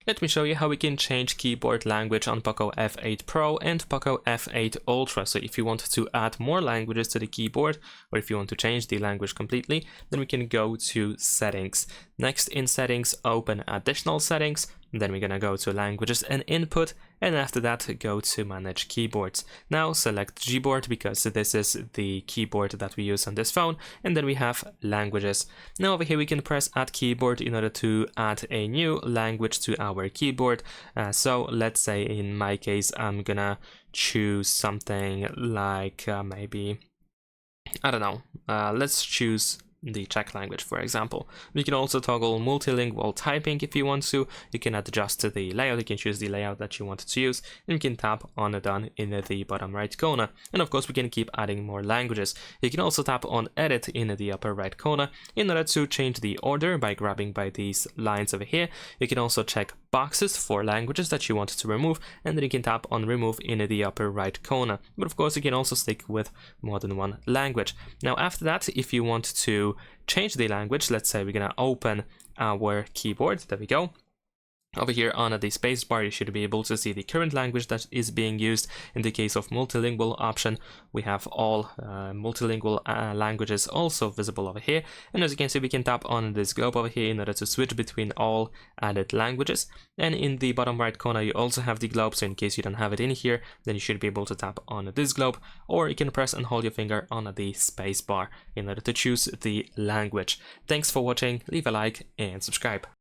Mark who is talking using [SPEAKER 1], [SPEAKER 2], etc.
[SPEAKER 1] Let me show you how we can change keyboard language on POCO F8 Pro and POCO F8 Ultra. So if you want to add more languages to the keyboard, or if you want to change the language completely, then we can go to Settings. Next in Settings, open Additional Settings. Then we're gonna go to Languages and Input, and after that go to Manage Keyboards. Now select Gboard because this is the keyboard that we use on this phone, and then we have Languages. Now over here we can press Add Keyboard in order to add a new language to our keyboard. So let's say in my case I'm gonna choose something like maybe, I don't know, let's choose the Czech language, for example. You can also toggle multilingual typing if you want to. You can adjust the layout, you can choose the layout that you want to use, and you can tap on Done in the bottom right corner. And of course we can keep adding more languages. You can also tap on Edit in the upper right corner in order to change the order by grabbing by these lines over here. You can also check boxes for languages that you want to remove, and then you can tap on Remove in the upper right corner. But of course you can also stick with more than one language. Now after that, if you want to change the language, let's say we're gonna open our keyboard, there we go. Over here on the spacebar, you should be able to see the current language that is being used. In the case of multilingual option, we have all multilingual languages also visible over here. And as you can see, we can tap on this globe over here in order to switch between all added languages. And in the bottom right corner, you also have the globe. So in case you don't have it in here, then you should be able to tap on this globe, or you can press and hold your finger on the spacebar in order to choose the language. Thanks for watching, leave a like and subscribe.